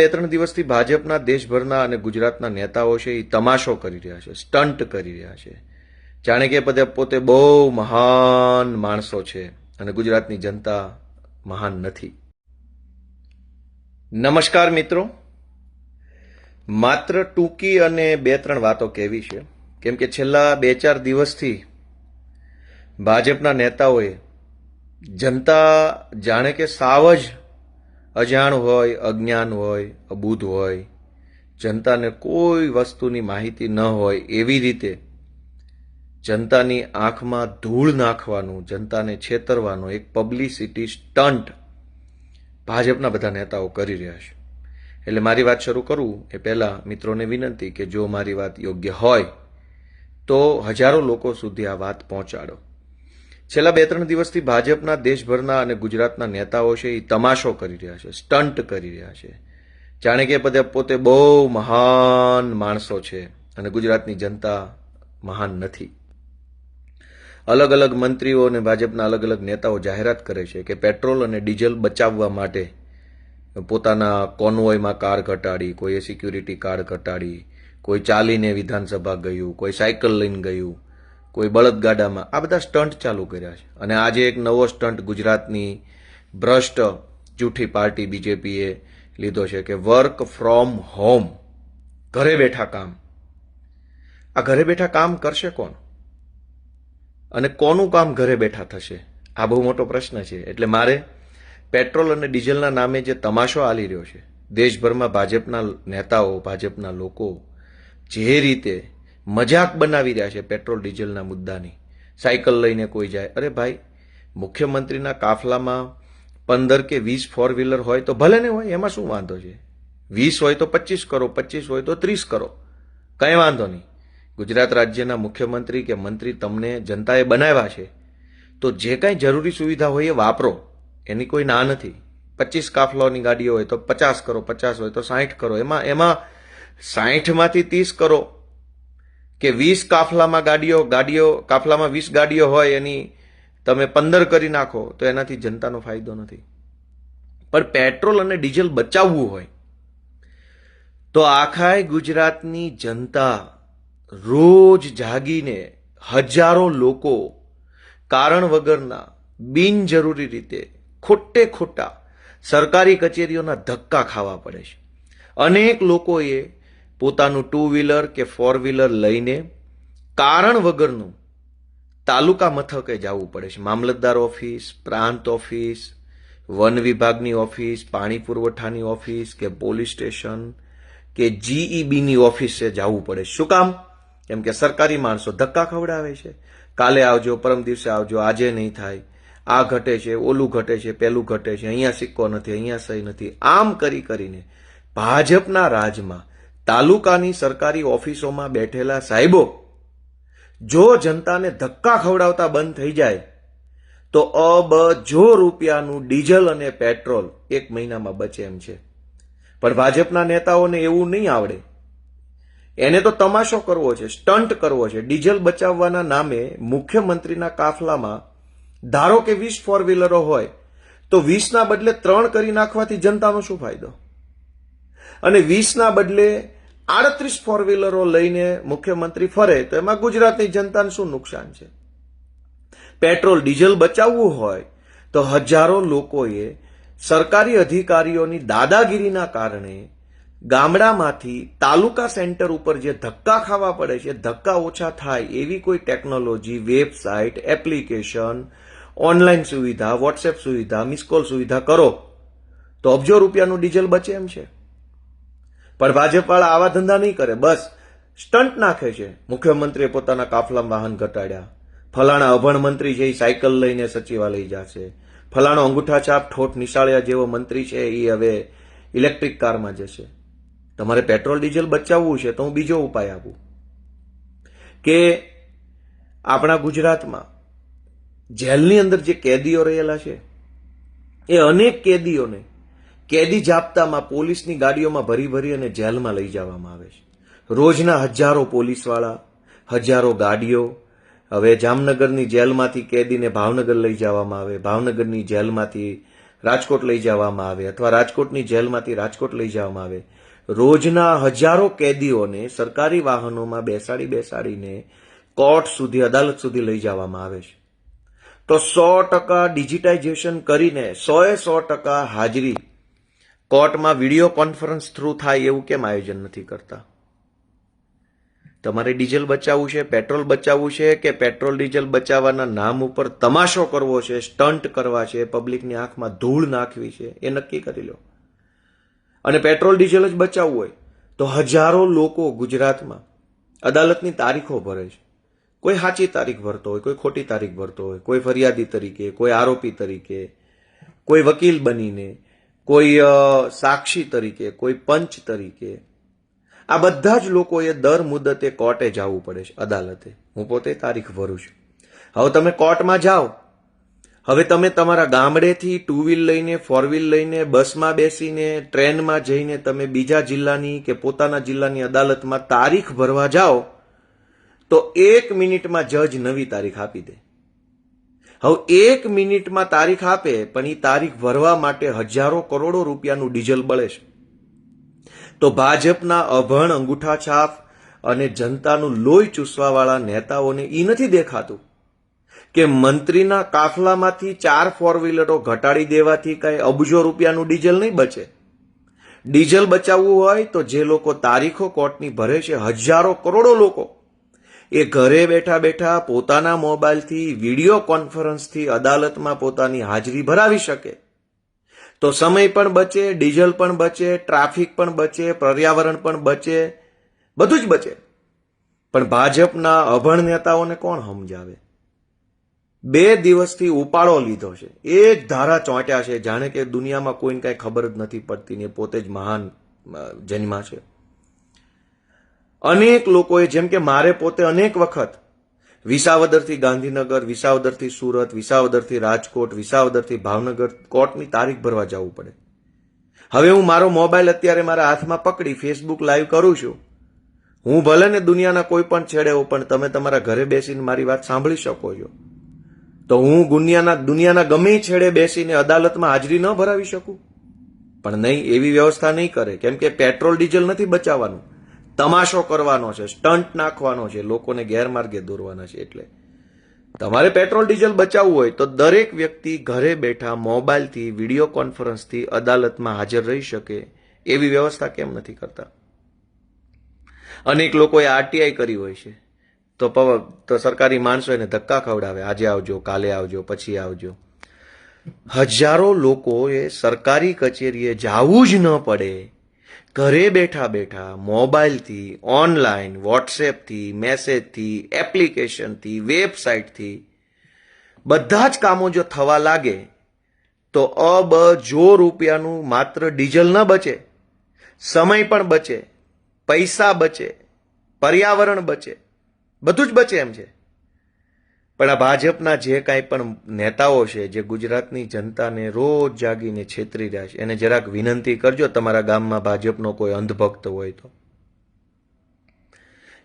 બે-ત્રણ દિવસથી ભાજપના દેશભરના અને ગુજરાતના નેતાઓ છે એ તમાશો કરી રહ્યા છે, સ્ટન્ટ કરી રહ્યા છે. જાણે કે પોતે બહુ મહાન માણસો છે અને ગુજરાતની જનતા મહાન નથી. નમસ્કાર મિત્રો, માત્ર ટૂંકી અને બે-ત્રણ વાતો કહેવી છે, કેમ કે છેલ્લા 2-4 દિવસથી ભાજપના નેતાઓએ જનતા જાણે કે સાવ જ અજાણ હોય, અજ્ઞાન હોય, અબૂધ હોય, જનતાને કોઈ વસ્તુની માહિતી ન હોય એવી રીતે જનતાની આંખમાં ધૂળ નાખવાનું, જનતાને છેતરવાનું એક પબ્લિસિટી સ્ટન્ટ ભાજપના બધા નેતાઓ કરી રહ્યા છે. એટલે મારી વાત શરૂ કરું એ પહેલા મિત્રોને વિનંતી કે જો મારી વાત યોગ્ય હોય તો હજારો લોકો સુધી આ વાત પહોંચાડો. છેલ્લા 2-3 દિવસથી ભાજપના દેશભરના અને ગુજરાતના નેતાઓ છે એ તમાશો કરી રહ્યા છે, સ્ટન્ટ કરી રહ્યા છે. જાણે કે પોતે બહુ મહાન માણસો છે અને ગુજરાતની જનતા મહાન નથી. અલગ અલગ મંત્રીઓ અને ભાજપના અલગ અલગ નેતાઓ જાહેરાત કરે છે કે પેટ્રોલ અને ડીઝલ બચાવવા માટે પોતાના કોન્વોયમાં કાર ઘટાડી, કોઈએ સિક્યુરિટી કાર્ડ ઘટાડી, કોઈ ચાલીને વિધાનસભા ગયું, કોઈ સાયકલ લઈને ગયું, કોઈ બળદગાડામાં. આ બધા સ્ટન્ટ ચાલુ કર્યા છે. અને આજે એક નવો સ્ટન્ટ ગુજરાતની ભ્રષ્ટ જૂઠી પાર્ટી બીજેપીએ લીધો છે કે વર્ક ફ્રોમ હોમ, ઘરે બેઠા કામ. આ ઘરે બેઠા કામ કરશે કોણ અને કોનું કામ ઘરે બેઠા થશે? આ બહુ મોટો પ્રશ્ન છે. એટલે મારે પેટ્રોલ અને ડીઝલના નામે જે તમાશો આલી રહ્યો છે, દેશભરમાં ભાજપના નેતાઓ, ભાજપના લોકો જે રીતે મજાક બનાવી રહ્યા છે પેટ્રોલ ડીઝલના મુદ્દાની. સાયકલ લઈને કોઈ જાય, અરે ભાઈ, મુખ્યમંત્રીના કાફલામાં 15 કે 20 ફોર વ્હીલર હોય તો ભલે ને હોય, એમાં શું વાંધો છે? 20 હોય તો 25 કરો, 25 હોય તો 30 કરો, કંઈ વાંધો નહીં. ગુજરાત રાજ્યના મુખ્યમંત્રી કે મંત્રી તમને જનતાએ બનાવ્યા છે તો જે કાંઈ જરૂરી સુવિધા હોય એ વાપરો, એની કોઈ ના નથી. 25 કાફલાઓની ગાડીઓ હોય તો 50 કરો, 50 હોય તો 60 કરો, એમાં 60માંથી 30 કરો કે 20 કાફલામાં કાફલામાં 20 ગાડીઓ હોય એની તમે 15 કરી નાખો તો એનાથી જનતાનો ફાયદો નથી. પણ પેટ્રોલ અને ડીઝલ બચાવવું હોય તો આખા ગુજરાતની જનતા રોજ જાગીને હજારો લોકો કારણ વગરના બિનજરૂરી રીતે ખોટા સરકારી કચેરીઓના ધક્કા ખાવા પડે છે. અનેક લોકોએ પોતાનું 2 વ્હીલર કે 4 વ્હીલર લઈને કારણ વગરનું તાલુકા મથકે જવું પડે છે. મામલતદાર ઓફિસ, પ્રાંત ઓફિસ, વન વિભાગની ઓફિસ, પાણી પુરવઠાની ઓફિસ કે પોલીસ સ્ટેશન કે જીઈબીની ઓફિસે જવું પડે. શું કામ? કેમ કે સરકારી માણસો ધક્કા ખવડાવે છે. કાલે આવજો, પરમ દિવસે આવજો, આજે નહીં થાય, આ ઘટે છે, ઓલું ઘટે છે, પેલું ઘટે છે, અહીંયા સિક્કો નથી, અહીંયા સહી નથી. આમ કરીને ભાજપના રાજમાં તાલુકાની સરકારી ઓફિસોમાં બેઠેલા સાહેબો જો જનતાને ધક્કા ખવડાવતા બંધ થઈ જાય તો અબજો રૂપિયાનું ડીઝલ અને પેટ્રોલ 1 મહિનામાં બચે એમ છે. પણ ભાજપના નેતાઓને એવું નહીં આવડે. એને તો તમાશો કરવો છે, સ્ટન્ટ કરવો છે. ડીઝલ બચાવવાના નામે મુખ્યમંત્રીના કાફલામાં ધારો કે 20 ફોર વ્હીલરો હોય તો 20ના બદલે 3 કરી નાખવાથી જનતાનો શું ફાયદો? અને 20ના બદલે 38 ફોર વ્હીલરો લઈને મુખ્યમંત્રી ફરે તો એમાં ગુજરાતની જનતાને શું નુકસાન છે? પેટ્રોલ ડીઝલ બચાવવું હોય તો હજારો લોકોએ સરકારી અધિકારીઓની દાદાગીરીના કારણે ગામડામાંથી તાલુકા સેન્ટર ઉપર જે ધક્કા ખાવા પડે છે, ધક્કા ઓછા થાય એવી કોઈ ટેકનોલોજી, વેબસાઇટ, એપ્લિકેશન, ઓનલાઈન સુવિધા, વોટ્સએપ સુવિધા, મિસકોલ સુવિધા કરો તો અબજો રૂપિયાનું ડીઝલ બચે એમ છે. પણ ભાજપવાળા આવા ધંધા નહીં કરે, બસ સ્ટન્ટ નાખે છે. મુખ્યમંત્રીએ પોતાના કાફલામાં વાહન ઘટાડ્યા, ફલાણા અભણ મંત્રી છે એ સાયકલ લઈને સચિવાલય જશે, ફલાણો અંગૂઠા છાપ ઠોઠ નિશાળિયા જેવો મંત્રી છે એ હવે ઇલેક્ટ્રિક કારમાં જશે. તમારે પેટ્રોલ ડીઝલ બચાવવું છે તો હું બીજો ઉપાય આપું કે આપણા ગુજરાતમાં જેલની અંદર જે કેદીઓ રહેલા છે એ અનેક કેદીઓને કેદી જાપ્તામાં પોલીસની ગાડીઓમાં ભરી અને જેલમાં લઈ જવામાં આવે છે. રોજના હજારો પોલીસવાળા, હજારો ગાડીઓ. હવે જામનગરની જેલમાંથી કેદીને ભાવનગર લઈ જવામાં આવે, ભાવનગરની જેલમાંથી રાજકોટ લઈ જવામાં આવે અથવા રાજકોટની જેલમાંથી રાજકોટ લઈ જવામાં આવે, રોજના હજારો કેદીઓને સરકારી વાહનોમાં બેસાડીને કોર્ટ સુધી, અદાલત સુધી લઈ જવામાં આવે છે. તો 100% ડિજિટાઇઝેશન કરીને 100% હાજરી કોર્ટમાં વિડીયો કોન્ફરન્સ થ્રુ થાય એવું કેમ આયોજન નથી કરતા? તમારે ડીઝલ બચાવવું છે, પેટ્રોલ બચાવવું છે, કે પેટ્રોલ ડીઝલ બચાવવાના નામ ઉપર તમાશો કરવો છે, સ્ટન્ટ કરવા છે, પબ્લિકની આંખમાં ધૂળ નાખવી છે, એ નક્કી કરી લો. અને પેટ્રોલ ડીઝલ જ બચાવવું હોય તો હજારો લોકો ગુજરાતમાં અદાલતની તારીખો ભરે છે. કોઈ સાચી તારીખ ભરતો હોય, કોઈ ખોટી તારીખ ભરતો હોય, કોઈ ફરિયાદી તરીકે, કોઈ આરોપી તરીકે, કોઈ વકીલ બનીને, કોઈ સાક્ષી તરીકે, કોઈ પંચ તરીકે. આ બધા જ લોકોએ દર મુદતે કોર્ટે જવું પડે છે, અદાલતે. હું પોતે તારીખ ભરું છું. હવે તમે કોર્ટમાં જાઓ, હવે તમે તમારા ગામડેથી 2 વ્હીલ લઈને, 4 વ્હીલ લઈને, બસમાં બેસીને, ટ્રેનમાં જઈને તમે બીજા જિલ્લાની કે પોતાના જિલ્લાની અદાલતમાં તારીખ ભરવા જાઓ તો 1 મિનિટમાં જજ નવી તારીખ આપી દે. હવે 1 મિનિટમાં તારીખ આપે, પણ એ તારીખ ભરવા માટે હજારો કરોડો રૂપિયાનું ડીઝલ બળે છે. તો ભાજપના અભણ અંગૂઠા છાપ અને જનતાનું લોહી ચૂસવાવાળા નેતાઓને એ નથી દેખાતું કે મંત્રીના કાફલામાંથી 4 4 વ્હીલરો ઘટાડી દેવાથી કઈ અબજો રૂપિયાનું ડીઝલ નહીં બચે. ડીઝલ બચાવવું હોય તો જે લોકો તારીખો કોર્ટની ભરે છે, હજારો કરોડો લોકો, એ ઘરે બેઠા બેઠા પોતાના મોબાઈલથી વિડીયો કોન્ફરન્સથી અદાલતમાં પોતાની હાજરી ભરાવી શકે તો સમય પણ બચે, ડીઝલ પણ બચે, ટ્રાફિક પણ બચે, પર્યાવરણ પણ બચે, બધું જ બચે. પણ ભાજપના અભણ નેતાઓને કોણ સમજાવે? 2 દિવસથી ઉપાડો લીધો છે, એક ધારા ચોંટ્યા છે, જાણે કે દુનિયામાં કોઈને કઈ ખબર જ નથી પડતી ને પોતે જ મહાન જન્મા છે. અનેક લોકોએ, જેમ કે મારે પોતે અનેક વખત વિસાવદરથી ગાંધીનગર, વિસાવદરથી સુરત, વિસાવદરથી રાજકોટ, વિસાવદરથી ભાવનગર કોર્ટની તારીખ ભરવા જવું પડે. હવે હું મારો મોબાઈલ અત્યારે મારા હાથમાં પકડી ફેસબુક લાઈવ કરું છું. હું ભલે ને દુનિયાના કોઈ પણ છેડે હોઉં, પણ તમે તમારા ઘરે બેસીને મારી વાત સાંભળી શકો છો. તો હું દુનિયાના ગમે છેડે બેસીને અદાલતમાં હાજરી ન ભરાવી શકું? પણ નહીં, એવી વ્યવસ્થા નહીં કરે. કેમ કે પેટ્રોલ ડીઝલ નથી બચાવવાનું, તમાશો કરવાનો છે, સ્ટન્ટ નાખવાનો છે, લોકોને ગેરમાર્ગે દોરવાના છે. એટલે તમારે પેટ્રોલ ડીઝલ બચાવવું હોય તો દરેક વ્યક્તિ ઘરે બેઠા મોબાઈલથી, વિડીયો કોન્ફરન્સથી અદાલતમાં હાજર રહી શકે એવી વ્યવસ્થા કેમ નથી કરતા? અનેક લોકોએ આરટીઆઈ કરી હોય છે તો સરકારી માણસો એને ધક્કા ખવડાવે, આજે આવજો, કાલે આવજો, પછી આવજો. હજારો લોકોએ સરકારી કચેરીએ જવું જ ન પડે, ઘરે બેઠા બેઠા મોબાઈલથી, ઓનલાઈન, વોટ્સએપથી, મેસેજથી, એપ્લિકેશનથી, વેબસાઇટથી બધા જ કામો જો થવા લાગે તો અબજો રૂપિયાનું માત્ર ડીઝલ ન બચે, સમય પણ બચે, પૈસા બચે, પર્યાવરણ બચે, બધું જ બચે એમ છે. પણ આ ભાજપના જે કાંઈ પણ નેતાઓ છે, જે ગુજરાતની જનતાને રોજ જાગીને છેતરી રહ્યા છે, એને જરાક વિનંતી કરજો, તમારા ગામમાં ભાજપનો કોઈ અંધભક્ત હોય તો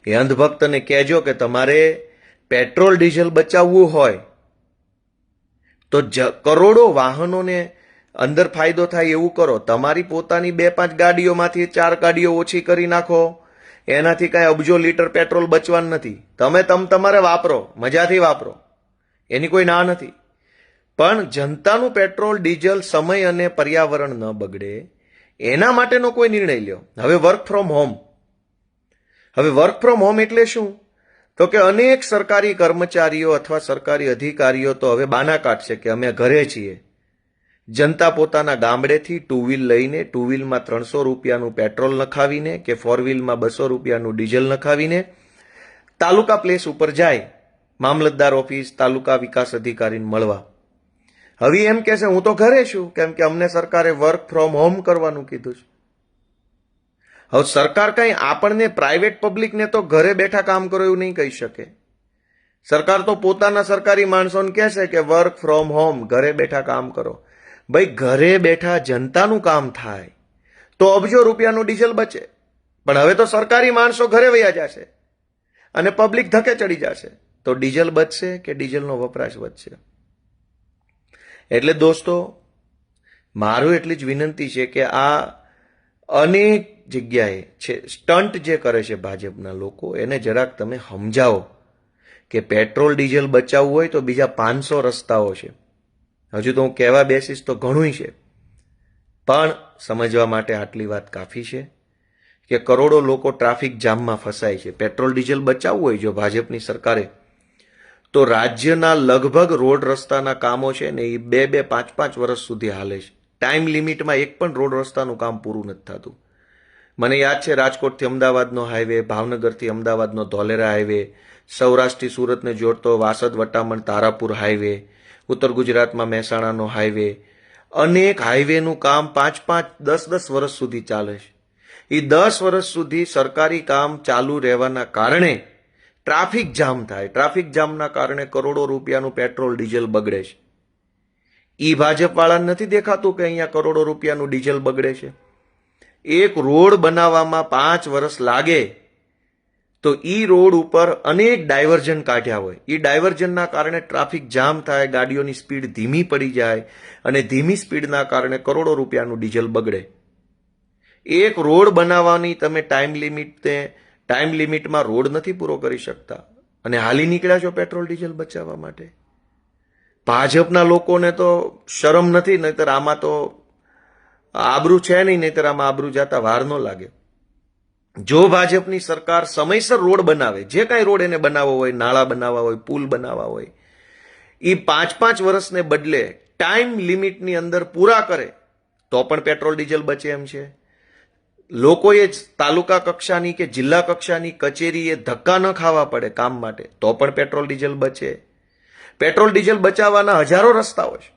એ અંધભક્તને કહેજો કે તમારે પેટ્રોલ ડીઝલ બચાવવું હોય તો કરોડો વાહનોને અંદર ફાયદો થાય એવું કરો. તમારી પોતાની 2-5 ગાડીઓમાંથી 4 ગાડીઓ ઓછી કરી નાખો, એનાથી કાંઈ અબજો લીટર પેટ્રોલ બચવાનું નથી. તમે તમારે વાપરો, મજાથી વાપરો, એની કોઈ ના નથી. પણ જનતાનું પેટ્રોલ ડીઝલ સમય અને પર્યાવરણ ન બગડે એના માટેનો કોઈ નિર્ણય લ્યો. હવે વર્ક ફ્રોમ હોમ એટલે શું? તો કે અનેક સરકારી કર્મચારીઓ અથવા સરકારી અધિકારીઓ તો હવે બાના કાઢશે કે અમે ઘરે છીએ. જનતા પોતાના ગામડેથી 2 વ્હીલ લઈને, 2 વ્હીલમાં 300 રૂપિયાનું પેટ્રોલ નખાવીને કે 4 વ્હીલમાં 200 રૂપિયાનું ડીઝલ નખાવીને તાલુકા પ્લેસ ઉપર જાય, મામલતદાર ઓફિસ, તાલુકા વિકાસ અધિકારીને મળવા. હવે એમ કહેશે હું તો ઘરે છું, કેમ કે અમને સરકારે વર્ક ફ્રોમ હોમ કરવાનું કીધું છે. હવે સરકાર કઈ આપણને, પ્રાઇવેટ પબ્લિકને તો ઘરે બેઠા કામ કરો એવું નહીં કહી શકે. સરકાર તો પોતાના સરકારી માણસોને કહેશે કે વર્ક ફ્રોમ હોમ, ઘરે બેઠા કામ કરો. ભાઈ, ઘરે બેઠા જનતાનું કામ થાય તો અબજો રૂપિયાનું ડીઝલ બચે. પણ હવે તો સરકારી માણસો ઘરે વયા જશે અને પબ્લિક ધકે ચડી જશે, તો ડીઝલ બચશે કે ડીઝલનો વપરાશ વધશે? એટલે દોસ્તો, મારું એટલી જ વિનંતી છે કે આ અનેક જગ્યાએ છે સ્ટન્ટ જે કરે છે ભાજપના લોકો, એને જરાક તમે સમજાવો કે પેટ્રોલ ડીઝલ બચાવવું હોય તો બીજા 500 રસ્તાઓ છે. હજુ તો હું કહેવા બેસીશ તો ઘણું છે, પણ સમજવા માટે આટલી વાત કાફી છે કે કરોડો લોકો ટ્રાફિક જામમાં ફસાય છે. પેટ્રોલ ડીઝલ બચાવવું હોય જો ભાજપની સરકારે, તો રાજ્યના લગભગ રોડ રસ્તાના કામો છે ને એ 2-2, 5-5 વર્ષ સુધી હાલે છે. ટાઈમ લિમિટમાં એક પણ રોડ રસ્તાનું કામ પૂરું નથી થતું. મને યાદ છે રાજકોટથી અમદાવાદનો હાઈવે, ભાવનગરથી અમદાવાદનો ધોલેરા હાઈવે, સૌરાષ્ટ્રથી સુરતને જોડતો વાસદ વટામણ તારાપુર હાઈવે, ઉત્તર ગુજરાતમાં મહેસાણાનો હાઈવે, અનેક હાઈવેનું કામ 5-5, 10-10 વર્ષ સુધી ચાલે છે. એ 10 વર્ષ સુધી સરકારી કામ ચાલુ રહેવાના કારણે ટ્રાફિક જામ થાય. ટ્રાફિક જામના કારણે કરોડો રૂપિયાનું પેટ્રોલ ડીઝલ બગડે છે. ઈ ભાજપવાળાને નથી દેખાતું કે અહીંયા કરોડો રૂપિયાનું ડીઝલ બગડે છે? એક રોડ બનાવવામાં 5 વર્ષ લાગે તો ઈ રોડ ઉપર અનેક ડાયવર્ઝન કાઢ્યા હોય, ઈ ડાયવર્ઝનના કારણે ટ્રાફિક જામ થાય, ગાડીઓની સ્પીડ ધીમી પડી જાય અને ધીમી સ્પીડના કારણે કરોડો રૂપિયાનું ડીઝલ બગડે. એક રોડ બનાવવાની તમે ટાઈમ લિમિટમાં રોડ નથી પૂરો કરી શકતા અને હાલી નીકળ્યા છો પેટ્રોલ ડીઝલ બચાવવા માટે. ભાજપના લોકોને તો શરમ નથી, નહીતર આમાં તો આબરૂ છે નહીં, નહીતર આમાં આબરૂ જાતા વાર ન લાગે. જો ભાજપની સરકાર સમયસર રોડ બનાવે, જે કાંઈ રોડ એને બનાવવો હોય, નાળા બનાવવા હોય, પુલ બનાવવા હોય, એ 5-5 વર્ષને બદલે ટાઈમ લિમિટની અંદર પૂરા કરે તો પણ પેટ્રોલ ડીઝલ બચે એમ છે. લોકોએ તાલુકા કક્ષાની કે જિલ્લા કક્ષાની કચેરીએ ધક્કા ન ખાવા પડે કામ માટે તો પણ પેટ્રોલ ડીઝલ બચે. પેટ્રોલ ડીઝલ બચાવવાના હજારો રસ્તાઓ છે,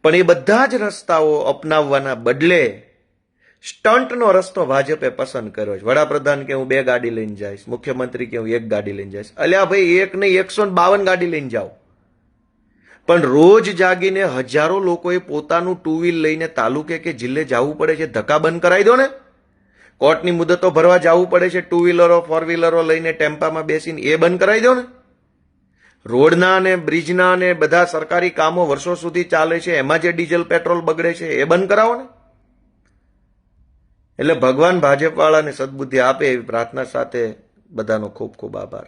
પણ એ બધા જ રસ્તાઓ અપનાવવાના બદલે સ્ટન્ટનો રસ્તો ભાજપે પસંદ કર્યો છે. વડાપ્રધાન કે હું 2 ગાડી લઈને જઈશ, મુખ્યમંત્રી કે હું 1 ગાડી લઈને જઈશ. અલ્યા ભાઈ, એક નહીં 152 ગાડી લઈને જાઓ, પણ રોજ જાગીને હજારો લોકોએ પોતાનું 2 વ્હીલ લઈને તાલુકે કે જિલ્લે જવું પડે છે. ધક્કા બંધ કરાવી દો ને. કોર્ટની મુદતો ભરવા જવું પડે છે 2 વ્હીલરો 4 વ્હીલરો લઈને ટેમ્પામાં બેસીને, એ બંધ કરાવી દો ને. રોડના અને બ્રિજના અને બધા સરકારી કામો વર્ષો સુધી ચાલે છે, એમાં જે ડીઝલ પેટ્રોલ બગડે છે એ બંધ કરાવો ને. એટલે ભગવાન ભાજપવાળાને સદબુદ્ધિ આપે એવી પ્રાર્થના સાથે બધાનો ખૂબ ખૂબ આભાર.